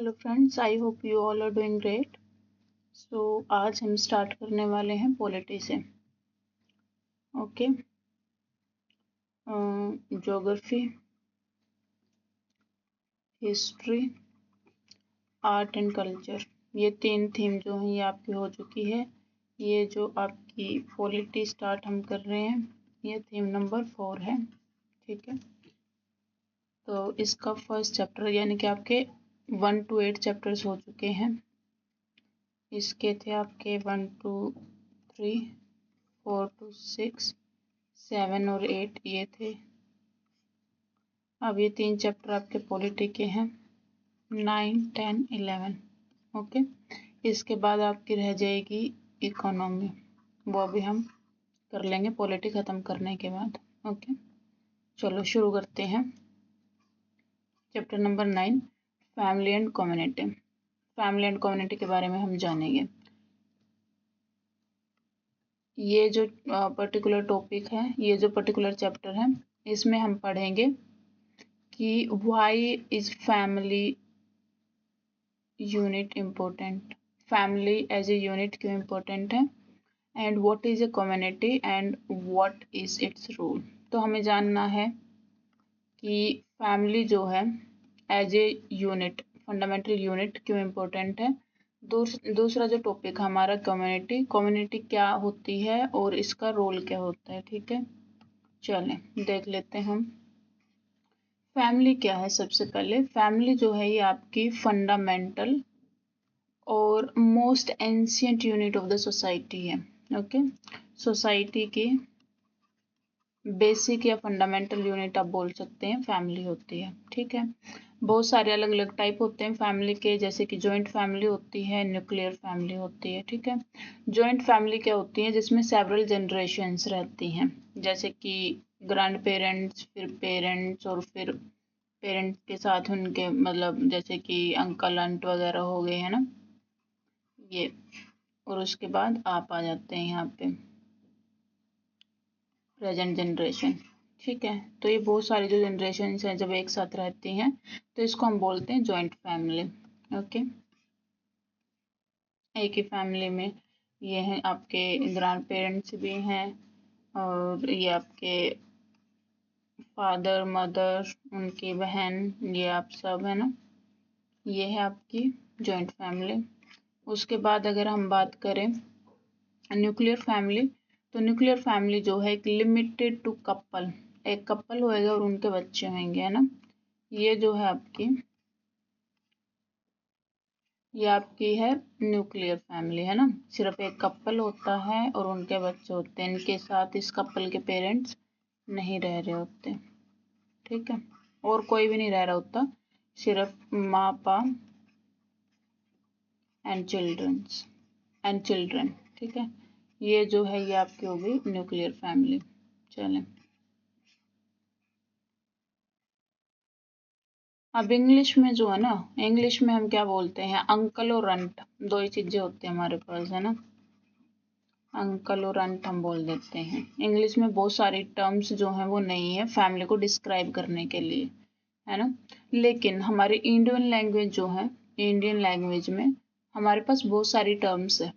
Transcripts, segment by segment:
Hello friends, I hope you all are doing great. So आज हम start करने वाले हैं पॉलिटी से। Okay, geography, history, art and culture, ये तीन थीम जो हैं ये आपकी हो चुकी है। ये जो आपकी पॉलिटी स्टार्ट हम कर रहे हैं ये थीम नंबर 4 है। ठीक है, तो इसका फर्स्ट चैप्टर यानी कि आपके 1 to 8 चैप्टर्स हो चुके हैं। इसके थे आपके 1 to 3, 4 to 6, 7 और 8 ये थे। अब ये 3 चैप्टर आपके पॉलिटी के हैं, 9, 10, 11। ओके, इसके बाद आपकी रह जाएगी इकोनॉमी, वो भी हम कर लेंगे पॉलिटी ख़त्म करने के बाद। ओके, चलो शुरू करते हैं। Chapter number 9, family and community. Family and community के बारे में हम जानेंगे। ये जो पर्टिकुलर टॉपिक है, ये जो पर्टिकुलर चैप्टर है, इसमें हम पढ़ेंगे कि why is family unit important, family as a unit क्यों इम्पोर्टेंट है, and what is a community and what is its role. तो हमें जानना है कि फैमिली जो है as a unit, fundamental unit क्यों इम्पोर्टेंट है। दूसरा जो टॉपिक हमारा कम्युनिटी, कम्युनिटी क्या होती है और इसका रोल क्या होता है। ठीक है, चलें देख लेते हैं हम फैमिली क्या है। सबसे पहले फैमिली जो है ये आपकी फंडामेंटल और most ancient unit of the society है। ओके, सोसाइटी की बेसिक या फंडामेंटल यूनिट आप बोल सकते हैं फैमिली होती है। ठीक है, बहुत सारे अलग अलग टाइप होते हैं फैमिली के, जैसे कि जॉइंट फैमिली होती है, न्यूक्लियर फैमिली होती है। ठीक है, जॉइंट फैमिली क्या होती है, जिसमें सेवरल जनरेशन्स रहती हैं, जैसे कि ग्रैंड पेरेंट्स, फिर पेरेंट्स, और फिर पेरेंट्स के साथ उनके मतलब जैसे कि अंकल आंट वगैरह हो गए हैं ना ये, और उसके बाद आप आ जाते हैं यहाँ पे प्रेजेंट जनरेशन। ठीक है, तो ये बहुत सारी जो जनरेशन हैं जब एक साथ रहती हैं तो इसको हम बोलते हैं जॉइंट फैमिली। ओके, एक ही फैमिली में ये हैं आपके ग्रैंड पेरेंट्स भी हैं, और ये आपके फादर मदर, उनकी बहन, ये आप सब है ना, ये है आपकी जॉइंट फैमिली। उसके बाद अगर हम बात करें न्यूक्लियर फैमिली, तो न्यूक्लियर फैमिली जो है एक लिमिटेड टू कपल, एक कपल होएगा और उनके बच्चे होंगे, है ना। ये जो है आपकी, ये आपकी है न्यूक्लियर फैमिली, है ना। सिर्फ एक कपल होता है और उनके बच्चे होते हैं, इनके साथ इस कपल के पेरेंट्स नहीं रह रहे होते। ठीक है, और कोई भी नहीं रह रहा होता, सिर्फ माँ बाप एंड चिल्ड्रन। ठीक है, ये जो है ये आपकी होगी न्यूक्लियर फैमिली। चलें, अब इंग्लिश में जो है ना, इंग्लिश में हम क्या बोलते हैं, अंकल और अंट, दो ही चीजें होती हैं हमारे पास, है ना। अंकल और अंट हम बोल देते हैं। इंग्लिश में बहुत सारी टर्म्स जो हैं वो नहीं है फैमिली को डिस्क्राइब करने के लिए, है ना। लेकिन हमारे इंडियन लैंग्वेज जो है, इंडियन लैंग्वेज में हमारे पास बहुत सारी टर्म्स है,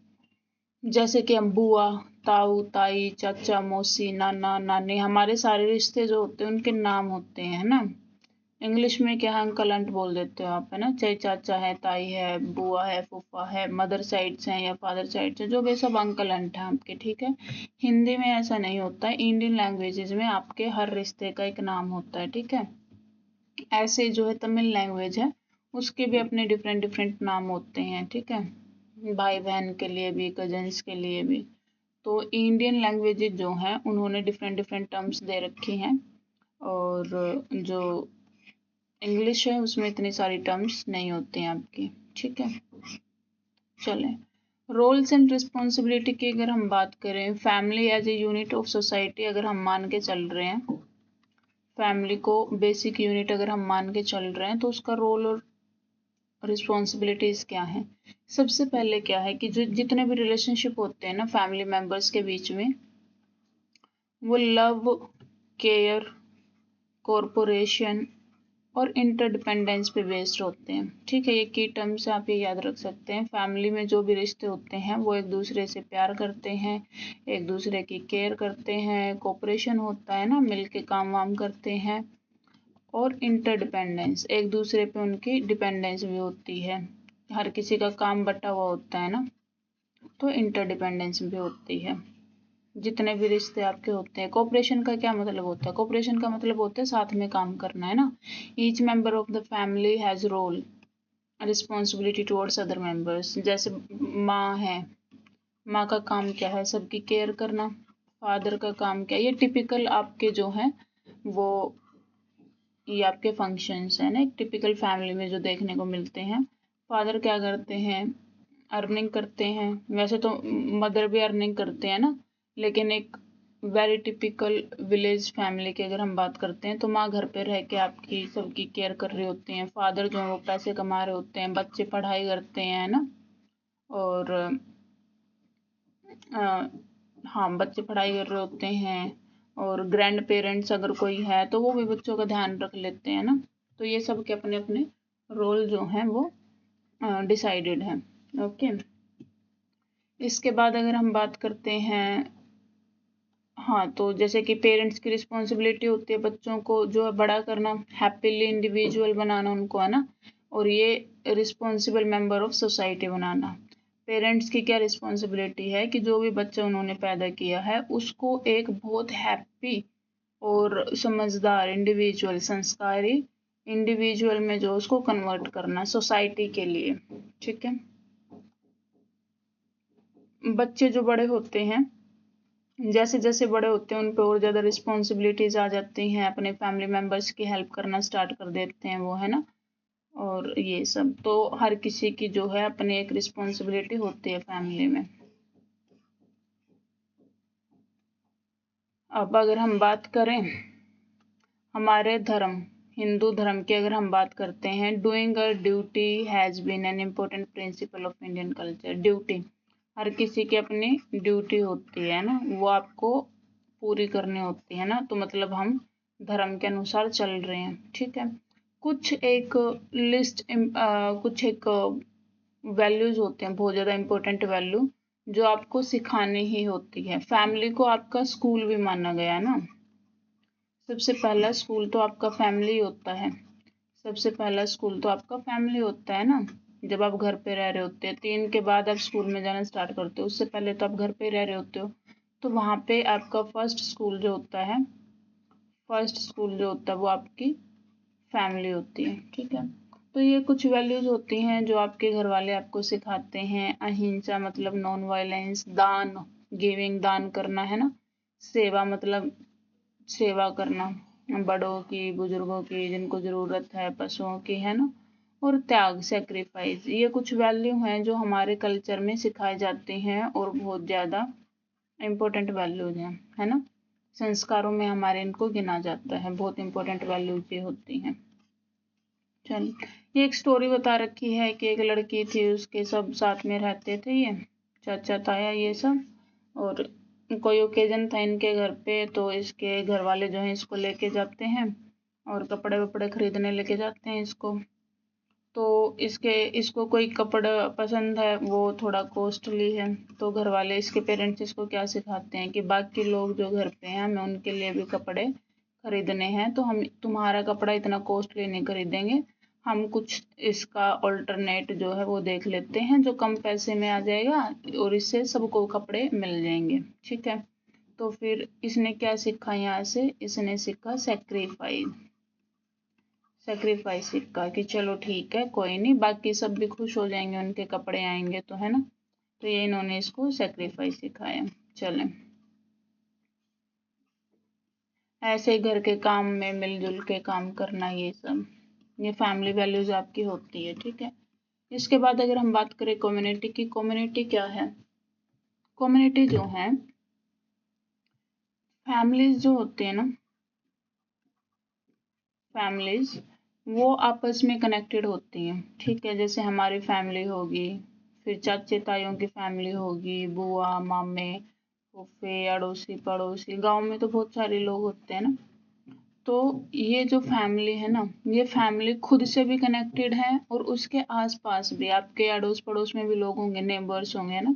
जैसे कि हम बुआ, ताऊ, ताई, चाचा, मौसी, नाना, नानी, हमारे सारे रिश्ते जो होते हैं उनके नाम होते हैं, है ना। इंग्लिश में क्या है, अंकल आंट बोल देते हो आप, है ना, चाहे चाचा है, ताई है, बुआ है, फूफा है, मदर साइड से है या फादर साइड से, जो भी सब अंकल आंट है आपके। ठीक है, हिंदी में ऐसा नहीं होता है, इंडियन लैंग्वेजेस में आपके हर रिश्ते का एक नाम होता है। ठीक है, ऐसे जो है तमिल लैंग्वेज है उसके भी अपने डिफरेंट डिफरेंट नाम होते हैं। ठीक है, भाई बहन के लिए भी, कजन्स के लिए भी। तो इंडियन लैंग्वेजेज जो हैं उन्होंने डिफरेंट डिफरेंट टर्म्स दे रखी हैं, और जो इंग्लिश है उसमें इतनी सारी टर्म्स नहीं होती हैं आपकी। ठीक है, चलें, रोल्स एंड रिस्पॉन्सिबिलिटी की अगर हम बात करें, family as a unit of society अगर हम मान के चल रहे हैं, फैमिली को बेसिक यूनिट अगर हम मान के चल रहे हैं, तो उसका रोल और रिस्पॉन्सिबिलिटीज क्या है। सबसे पहले क्या है कि जो जितने भी रिलेशनशिप होते हैं ना फैमिली मेंबर्स के बीच में, वो लव, केयर, कोऑपरेशन और इंटरडिपेंडेंस पे बेस्ड होते हैं। ठीक है, ये की टर्म्स आप ये याद रख सकते हैं। फैमिली में जो भी रिश्ते होते हैं वो एक दूसरे से प्यार करते हैं, एक दूसरे की केयर करते हैं, कोऑपरेशन होता है ना, मिल के काम वाम करते हैं। और इंटरडिपेंडेंस, एक दूसरे पे उनकी डिपेंडेंस भी होती है, हर किसी का काम बटा हुआ होता है ना, तो इंटरडिपेंडेंस भी होती है। जितने भी रिश्ते आपके होते हैं। कोऑपरेशन का क्या मतलब होता है? कोऑपरेशन का मतलब होता है साथ में काम करना, है ना। Each member of the family has role responsibility towards other members. जैसे माँ है, माँ का काम क्या है? सबकी केयर करना। फादर का काम क्या है? ये टिपिकल आपके जो है वो ये आपके फंक्शंस है ना, एक टिपिकल फैमिली में जो देखने को मिलते हैं। फादर क्या करते हैं? अर्निंग करते हैं। वैसे तो मदर भी अर्निंग करते हैं ना, लेकिन एक वेरी टिपिकल विलेज फैमिली की अगर हम बात करते हैं तो माँ घर पे रह के आपकी सबकी केयर कर रही होती हैं। फादर जो है वो पैसे कमा रहे होते हैं, बच्चे पढ़ाई करते हैं ना। और हाँ, बच्चे पढ़ाई कर रहे होते हैं। और ग्रैंड पेरेंट्स अगर कोई है तो वो भी बच्चों का ध्यान रख लेते हैं ना। तो ये सब के अपने अपने रोल जो हैं वो डिसाइडेड हैं। ओके, इसके बाद अगर हम बात करते हैं, हाँ, तो जैसे कि पेरेंट्स की रिस्पॉन्सिबिलिटी होती है बच्चों को जो है बड़ा करना, हैप्पीली इंडिविजुअल बनाना उनको, है ना। और ये responsible member of society banana. Parents की क्या रिस्पॉन्सिबिलिटी है कि जो भी बच्चा उन्होंने पैदा किया है उसको एक बहुत हैप्पी और समझदार इंडिविजुअल, संस्कारी इंडिविजुअल में जो उसको कन्वर्ट करना सोसाइटी के लिए। ठीक है, बच्चे जो बड़े होते हैं, जैसे जैसे बड़े होते हैं उन पे और ज़्यादा रिस्पॉन्सिबिलिटीज आ जाती हैं, अपने फैमिली मेम्बर्स की हेल्प करना स्टार्ट कर देते हैं वो, है ना। और ये सब तो हर किसी की जो है अपनी एक रिस्पॉन्सिबिलिटी होती है फैमिली में। अब अगर हम बात करें हमारे धर्म, हिंदू धर्म की अगर हम बात करते हैं, doing a duty has been an important principle of Indian culture. Duty, हर किसी की अपनी ड्यूटी होती है ना, वो आपको पूरी करनी होती है ना। तो मतलब हम धर्म के अनुसार चल रहे हैं। ठीक है, कुछ एक लिस्ट, कुछ एक वैल्यूज होते हैं, बहुत ज़्यादा इम्पोर्टेंट वैल्यू जो आपको सिखानी ही होती है। फैमिली को आपका स्कूल भी माना गया है ना। सबसे पहला स्कूल तो आपका फैमिली होता है। सबसे पहला स्कूल तो आपका फैमिली होता है ना। जब आप घर पे रह रहे होते हैं, 3 के बाद आप स्कूल में जाना स्टार्ट करते हो, उससे पहले तो आप घर पे रह रहे होते हो। तो वहाँ पे आपका फर्स्ट स्कूल जो होता है, फर्स्ट स्कूल जो होता है वो आपकी फैमिली होती है। ठीक है, तो ये कुछ वैल्यूज होती हैं जो आपके घर वाले आपको सिखाते हैं। अहिंसा मतलब नॉन वायलेंस, दान गिविंग, दान करना, है ना। सेवा मतलब सेवा करना, बड़ों की, बुजुर्गों की, जिनको ज़रूरत है, पशुओं की, है ना। और त्याग, सेक्रीफाइस, ये कुछ वैल्यू हैं जो हमारे कल्चर में सिखाई जाती हैं और बहुत ज़्यादा इम्पोर्टेंट वैल्यूज हैं, है ना। संस्कारों में हमारे इनको गिना जाता है, बहुत इंपॉर्टेंट वैल्यूज ये होती हैं। चलिए, ये एक स्टोरी बता रखी है कि एक लड़की थी, उसके सब साथ में रहते थे, ये चाचा ताया ये सब। और कोई ओकेजन था इनके घर पे, तो इसके घर वाले जो हैं इसको लेके जाते हैं और कपड़े वपड़े खरीदने लेके जाते हैं इसको। तो इसको कोई कपड़ा पसंद है, वो थोड़ा कॉस्टली है। तो घर वाले, इसके पेरेंट्स इसको क्या सिखाते हैं कि बाकी लोग जो घर पे हैं हमें उनके लिए भी कपड़े खरीदने हैं, तो हम तुम्हारा कपड़ा इतना कॉस्टली नहीं खरीदेंगे, हम कुछ इसका ऑल्टरनेट जो है वो देख लेते हैं जो कम पैसे में आ जाएगा और इससे सबको कपड़े मिल जाएंगे। ठीक है, तो फिर इसने क्या सीखा यहाँ से? इसने सीखा सेक्रीफाइस। सेक्रीफाइस सीखा कि चलो ठीक है, कोई नहीं, बाकी सब भी खुश हो जाएंगे, उनके कपड़े आएंगे तो, है ना। तो ये इन्होंने इसको सेक्रीफाइस सिखाया। चलें, ऐसे घर के काम में मिलजुल के काम करना, ये सब ये फैमिली वैल्यूज आपकी होती है। ठीक है, इसके बाद अगर हम बात करें कम्युनिटी की, कम्युनिटी क्या है? कम्युनिटी जो है, फैमिलीज जो होते हैं ना, फैमिलीज वो आपस में कनेक्टेड होती हैं। ठीक है, जैसे हमारी फैमिली होगी, फिर चाचे ताइयों की फैमिली होगी, बुआ मामे फूफे, अड़ोसी पड़ोसी, गांव में तो बहुत सारे लोग होते हैं ना। तो ये जो फैमिली है ना, ये फैमिली खुद से भी कनेक्टेड है और उसके आसपास भी, आपके अड़ोस पड़ोस में भी लोग होंगे, नेबर्स होंगे ना,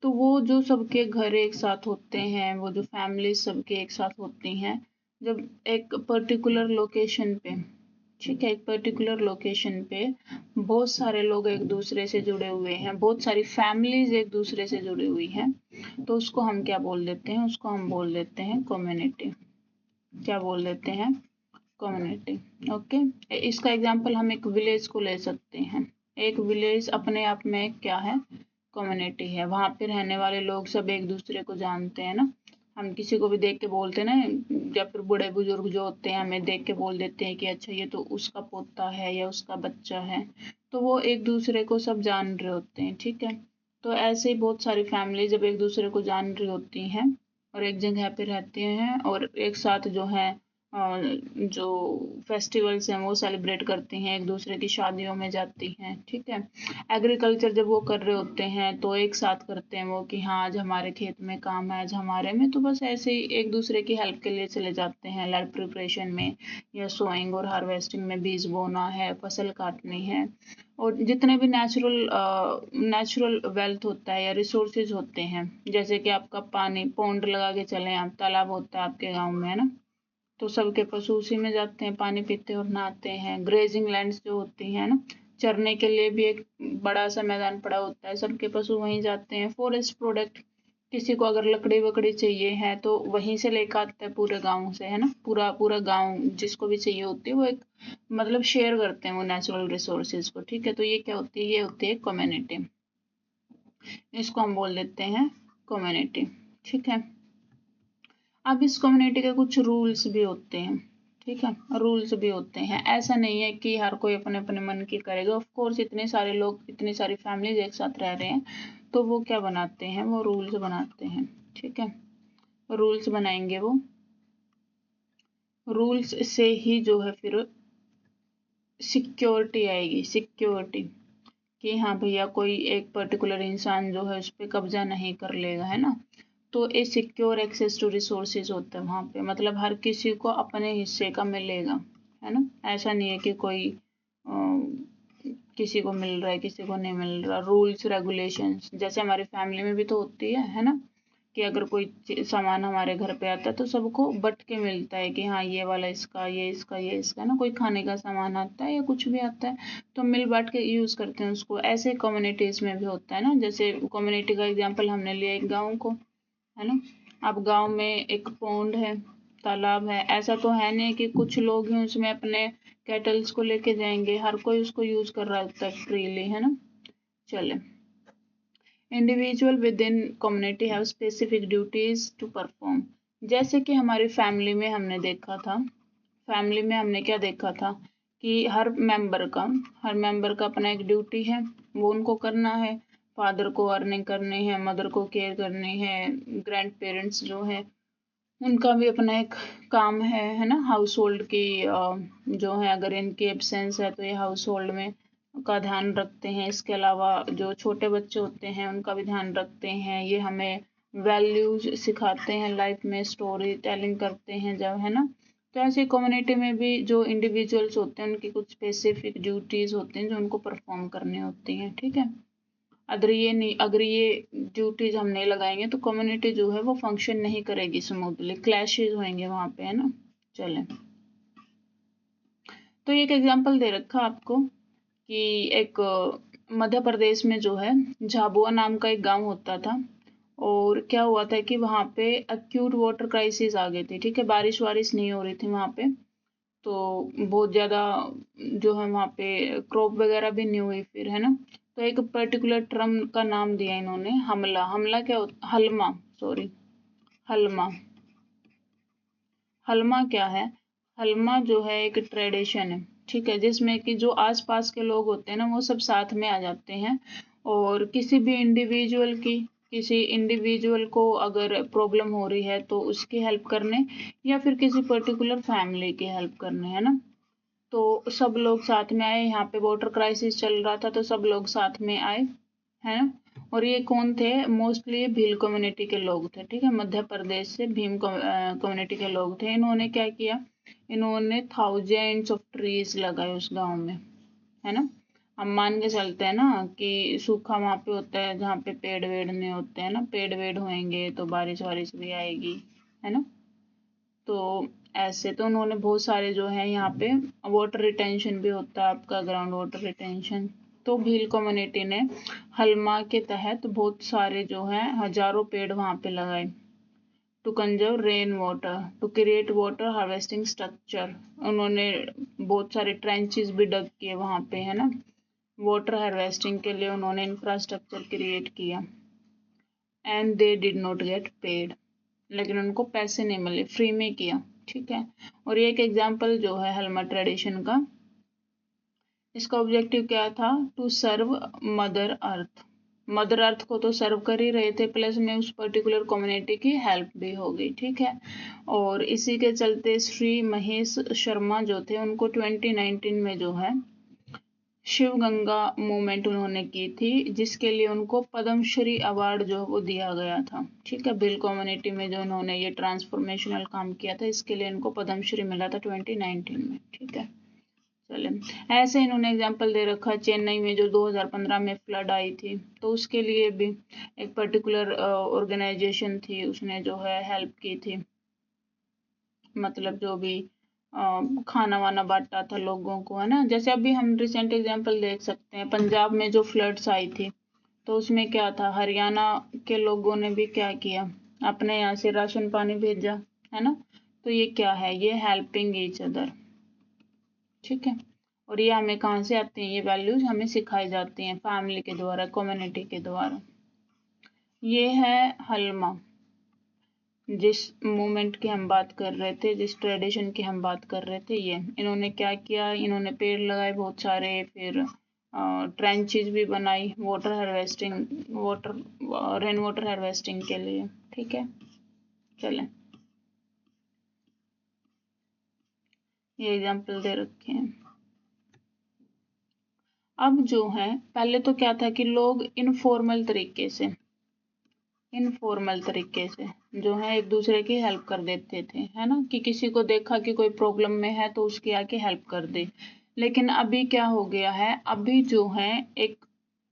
तो वो जो सबके घर एक साथ होते हैं, वो जो फैमिली सबके एक साथ होती हैं, जब एक पर्टिकुलर लोकेशन पे, ठीक है, एक पर्टिकुलर लोकेशन पे बहुत सारे लोग एक दूसरे से जुड़े हुए हैं, बहुत सारी फैमिलीज एक दूसरे से जुड़ी हुई हैं, तो उसको हम क्या बोल देते हैं, उसको हम बोल देते हैं कम्युनिटी। क्या बोल देते हैं, कम्युनिटी। ओके, इसका एग्जांपल हम एक विलेज को ले सकते हैं। एक विलेज अपने आप में क्या है, कम्युनिटी है। वहां पे रहने वाले लोग सब एक दूसरे को जानते हैं ना, हम किसी को भी देख के बोलते हैं ना, या फिर बड़े बुजुर्ग जो होते हैं हमें देख के बोल देते हैं कि अच्छा ये तो उसका पोता है या उसका बच्चा है, तो वो एक दूसरे को सब जान रहे होते हैं, ठीक है। तो ऐसे ही बहुत सारी फैमिली जब एक दूसरे को जान रही होती हैं और एक जगह पे रहते हैं और एक साथ जो है जो फेस्टिवल्स हैं वो सेलिब्रेट करती हैं, एक दूसरे की शादियों में जाती हैं, ठीक है। एग्रीकल्चर जब वो कर रहे होते हैं तो एक साथ करते हैं वो कि हाँ आज हमारे खेत में काम है, आज हमारे में, तो बस ऐसे ही एक दूसरे की हेल्प के लिए चले जाते हैं लैंड प्रिपरेशन में, या सोइंग और हार्वेस्टिंग में, बीज बोना है, फसल काटनी है, और जितने भी नेचुरल वेल्थ होता है या रिसोर्सेज होते हैं, जैसे कि आपका पानी, पौंड लगा के चले आप, तालाब होता है आपके गाँव में, है ना, तो सबके पशु उसी में जाते हैं, पानी पीते और नहाते हैं। ग्रेजिंग लैंड्स जो होती हैं ना, चरने के लिए भी एक बड़ा सा मैदान पड़ा होता है, सबके पशु वहीं जाते हैं। फॉरेस्ट प्रोडक्ट, किसी को अगर लकड़ी वकड़ी चाहिए है तो वहीं से लेकर आता है पूरे गांव से, है ना, पूरा पूरा गांव जिसको भी चाहिए होती है वो एक मतलब शेयर करते हैं वो नेचुरल रिसोर्सेज को, ठीक है। तो ये क्या होती है, ये होती है कम्युनिटी, इसको हम बोल देते हैं कम्युनिटी, ठीक है। अब इस कम्युनिटी के कुछ रूल्स भी होते हैं, ठीक है, रूल्स भी होते हैं। ऐसा नहीं है कि हर कोई अपने अपने मन की करेगा, ऑफ कोर्स इतने सारे लोग, इतनी सारी फैमिलीज एक साथ रह रहे हैं, तो वो क्या बनाते हैं, वो रूल्स बनाते हैं, ठीक है। रूल्स बनाएंगे वो, रूल्स से ही जो है फिर सिक्योरिटी आएगी, सिक्योरिटी, कि हाँ भैया कोई एक पर्टिकुलर इंसान जो है उस पर कब्जा नहीं कर लेगा, है ना। तो a secure access to resources होता है वहाँ पे, मतलब हर किसी को अपने हिस्से का मिलेगा, है ना। ऐसा नहीं है कि कोई किसी को मिल रहा है किसी को नहीं मिल रहा। रूल्स रेगुलेशंस जैसे हमारी फैमिली में भी तो होती है ना, कि अगर कोई सामान हमारे घर पे आता है तो सबको बट के मिलता है कि हाँ ये वाला इसका, ये इसका, ये इसका ना। कोई खाने का सामान आता है या कुछ भी आता है तो मिल बांट के यूज करते हैं उसको। ऐसे कम्युनिटीज में भी होता है ना, जैसे कम्युनिटी का एग्जांपल हमने लिया एक गाँव को, है ना। अब गांव में एक पौंड है, तालाब है, ऐसा तो है नहीं कि कुछ लोग ही उसमें अपने कैटल्स को लेके जाएंगे, हर कोई उसको यूज कर रहा होता है फ्रीली, है ना। चले, individual within community have specific duties to perform. जैसे कि हमारी फैमिली में हमने देखा था, फैमिली में हमने क्या देखा था कि हर मेंबर का अपना एक ड्यूटी है, वो उनको करना है। फादर को अर्निंग करनी है, मदर को केयर करनी है, ग्रैंड पेरेंट्स जो है उनका भी अपना एक काम है ना। हाउस होल्ड की जो है अगर इनकी एब्सेंस है तो ये हाउस होल्ड में का ध्यान रखते हैं। इसके अलावा जो छोटे बच्चे होते हैं उनका भी ध्यान रखते हैं। ये हमें वैल्यूज सिखाते हैं, लाइफ में स्टोरी टेलिंग करते हैं जब, है ना। तो ऐसे कम्युनिटी में भी जो इंडिविजुअल्स होते हैं उनकी कुछ स्पेसिफिक ड्यूटीज होती हैं जो उनको परफॉर्म करनी होती हैं, ठीक है। अगर ये ड्यूटीज हम नहीं लगाएंगे तो कम्युनिटी जो है वो फंक्शन नहीं करेगी स्मूथली, क्लैशेज होंगे वहां पे, है ना। चले, तो एक एग्जांपल दे रखा आपको कि एक मध्य प्रदेश में जो है झाबुआ नाम का एक गांव होता था, और क्या हुआ था कि वहां पे अक्यूट वाटर क्राइसिस आ गई थी, ठीक है। बारिश वारिश नहीं हो रही थी वहां पे, तो बहुत ज़्यादा जो है वहाँ पे क्रॉप वगैरह भी नहीं हुई फिर, है ना। तो एक पर्टिकुलर टर्म का नाम दिया इन्होंने, हमला। हमला क्या होता, हलमा, सॉरी, हलमा। हलमा क्या है, हलमा जो है एक ट्रेडिशन है, ठीक है, जिसमें कि जो आसपास के लोग होते हैं ना वो सब साथ में आ जाते हैं, और किसी इंडिविजुअल को अगर प्रॉब्लम हो रही है तो उसकी हेल्प करने, या फिर किसी पर्टिकुलर फैमिली की हेल्प करने, है ना। तो सब लोग साथ में आए, यहाँ पे वाटर क्राइसिस चल रहा था तो सब लोग साथ में आए, है ना। और ये कौन थे, मोस्टली भील कम्युनिटी के लोग थे, ठीक है। मध्य प्रदेश से भीम कम्युनिटी के लोग थे। इन्होंने क्या किया इन्होंने थाउजेंड्स ऑफ ट्रीज लगाए उस गांव में, है ना। हम मान के चलते हैं ना कि सूखा वहाँ पे होता है जहाँ पे पेड़ वेड़ नहीं होते हैं ना, पेड़ वेड़ होंगे तो बारिश वारिश भी आएगी, है ना। तो ऐसे तो उन्होंने बहुत सारे जो है यहाँ पे वाटर रिटेंशन भी होता है आपका, ग्राउंड वाटर रिटेंशन। तो भील कम्युनिटी ने हलमा के तहत बहुत सारे जो है हजारों पेड़ वहाँ पे लगाए to conserve rain water, to create water harvesting structure. उन्होंने बहुत सारे ट्रेंचेस भी डग किए वहाँ पे, है ना। वाटर हार्वेस्टिंग के लिए उन्होंने इंफ्रास्ट्रक्चर क्रिएट किया। And they did not get paid, लेकिन उनको पैसे नहीं मिले, फ्री में किया, ठीक है। और ये एक एग्जाम्पल जो है हलमा ट्रेडिशन का, इसका ऑब्जेक्टिव क्या था, to serve mother earth. Mother earth को तो सर्व कर ही रहे थे, प्लस में उस पर्टिकुलर कम्युनिटी की हेल्प भी हो गई, ठीक है। और इसी के चलते श्री महेश शर्मा जो थे उनको 2019 में जो है शिव गंगा मूवमेंट उन्होंने की थी, जिसके लिए उनको पद्मश्री अवार्ड जो वो दिया गया था, ठीक है। भिल कम्युनिटी में जो उन्होंने ये ट्रांसफॉर्मेशनल काम किया था, इसके लिए इनको पद्मश्री मिला था 2019 में, ठीक है। चले, ऐसे इन्होंने एग्जाम्पल दे रखा चेन्नई में जो 2015 में फ्लड आई थी, तो उसके लिए भी एक पर्टिकुलर ऑर्गेनाइजेशन थी, उसने जो है हेल्प की थी, मतलब जो भी खाना वाना बांटा था लोगों को, है ना। जैसे अभी हम रिसेंट एग्जांपल देख सकते हैं, पंजाब में जो फ्लड्स आई थी, तो उसमें क्या था, हरियाणा के लोगों ने भी क्या किया, अपने यहाँ से राशन पानी भेजा, है ना। तो ये क्या है, ये हेल्पिंग ईच अदर, ठीक है। और ये हमें कहाँ से आते हैं, ये वैल्यूज हमें सिखाई जाती हैं फैमिली के द्वारा, कम्युनिटी के द्वारा। ये है हलमा, जिस मूवमेंट की हम बात कर रहे थे, जिस ट्रेडिशन की हम बात कर रहे थे, ये इन्होंने क्या किया, इन्होंने पेड़ लगाए बहुत सारे, फिर ट्रेंचेस भी बनाई water harvesting, water rain water harvesting के लिए, ठीक है। चलें, ये एग्जांपल दे रखे हैं। अब जो है पहले तो क्या था कि लोग इनफॉर्मल तरीके से जो है एक दूसरे की हेल्प कर देते थे, है ना, कि किसी को देखा कि कोई प्रॉब्लम में है तो उसकी आके हेल्प कर दे। लेकिन अभी क्या हो गया है, अभी जो है एक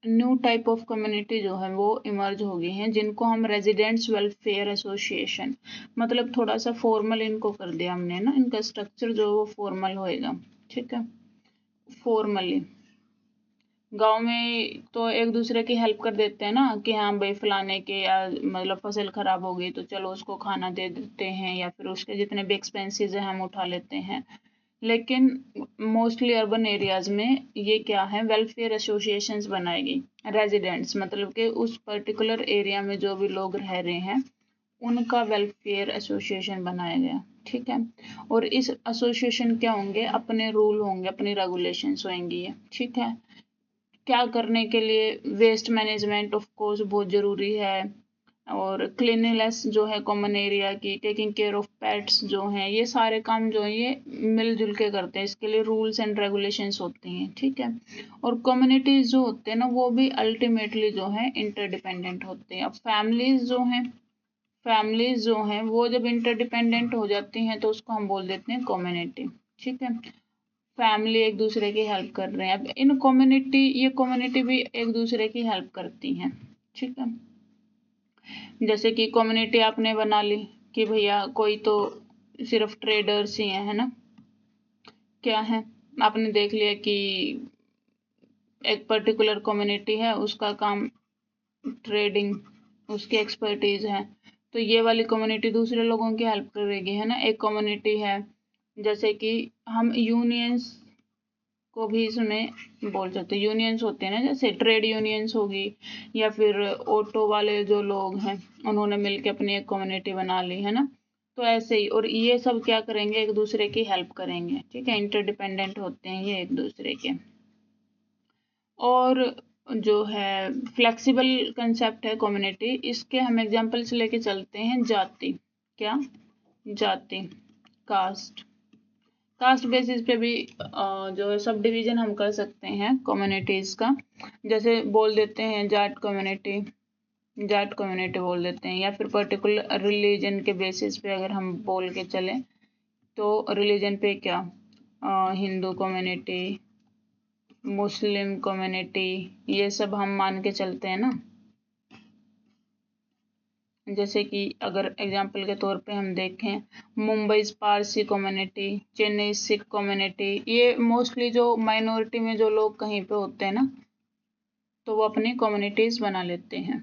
न्यू टाइप ऑफ कम्युनिटी जो है वो इमर्ज हो गई हैं, जिनको हम रेजिडेंट्स वेलफेयर एसोसिएशन, मतलब थोड़ा सा फॉर्मल इनको कर दिया हमने ना, इनका स्ट्रक्चर जो वो फॉर्मल होएगा, ठीक है। फॉर्मली गांव में तो एक दूसरे की हेल्प कर देते हैं ना, कि हाँ भाई फलाने के या मतलब फसल खराब हो गई तो चलो उसको खाना दे देते हैं, या फिर उसके जितने भी एक्सपेंसेस हैं हम उठा लेते हैं। लेकिन मोस्टली अर्बन एरियाज में ये क्या है, वेलफेयर एसोसिएशंस बनाएगी, रेजिडेंट्स मतलब कि उस पर्टिकुलर एरिया में जो भी लोग रह रहे हैं उनका वेलफेयर एसोसिएशन बनाया गया, ठीक है। और इस एसोसिएशन क्या होंगे, अपने रूल होंगे, अपनी रेगुलेशंस होंगी, ठीक है। क्या करने के लिए, वेस्ट मैनेजमेंट ऑफ कोर्स बहुत ज़रूरी है, और क्लीनलीनेस जो है कॉमन एरिया की, टेकिंग केयर ऑफ पेट्स जो हैं, ये सारे काम जो है ये मिलजुल के करते हैं, इसके लिए रूल्स एंड रेगुलेशंस होती हैं, ठीक है। और कम्युनिटीज़ जो होते हैं ना वो भी अल्टीमेटली जो है इंटरडिपेंडेंट होते हैं। अब फैमिलीज जो हैं वो जब इंटरडिपेंडेंट हो जाती हैं तो उसको हम बोल देते हैं कम्युनिटी, ठीक है। फैमिली एक दूसरे की हेल्प कर रहे हैं, अब ये कम्युनिटी भी एक दूसरे की हेल्प करती हैं, ठीक है। जैसे कि कम्युनिटी आपने बना ली कि भैया कोई तो सिर्फ ट्रेडर्स ही हैं, है ना, क्या है, आपने देख लिया कि एक पर्टिकुलर कम्युनिटी है, उसका काम ट्रेडिंग, उसकी एक्सपर्टीज है, तो ये वाली कम्युनिटी दूसरे लोगों की हेल्प करेगी, है ना। एक कम्युनिटी है, जैसे कि हम यूनियंस को भी इसमें बोल सकते हैं, यूनियंस होते हैं ना, जैसे ट्रेड यूनियंस होगी, या फिर ऑटो वाले जो लोग हैं उन्होंने मिलकर अपनी एक कम्युनिटी बना ली, है ना। तो ऐसे ही, और ये सब क्या करेंगे, एक दूसरे की हेल्प करेंगे, ठीक है, इंटरडिपेंडेंट होते हैं ये एक दूसरे के। और जो है फ्लेक्सिबल कंसेप्ट है कम्युनिटी, इसके हम एग्जांपल्स लेके चलते हैं। जाति, क्या, जाति, कास्ट बेसिस पे भी जो है सब डिवीजन हम कर सकते हैं कम्युनिटीज़ का। जैसे बोल देते हैं जाट कम्युनिटी बोल देते हैं, या फिर पर्टिकुलर रिलीजन के बेसिस पे अगर हम बोल के चलें तो रिलीजन पे क्या, हिंदू कम्युनिटी, मुस्लिम कम्युनिटी, ये सब हम मान के चलते हैं ना। जैसे कि अगर एग्जाम्पल के तौर पे हम देखें, मुंबई पारसी कम्युनिटी, चेन्नई सिख कम्युनिटी, ये मोस्टली जो माइनॉरिटी में जो लोग कहीं पे होते हैं ना, तो वो अपनी कम्युनिटीज बना लेते हैं।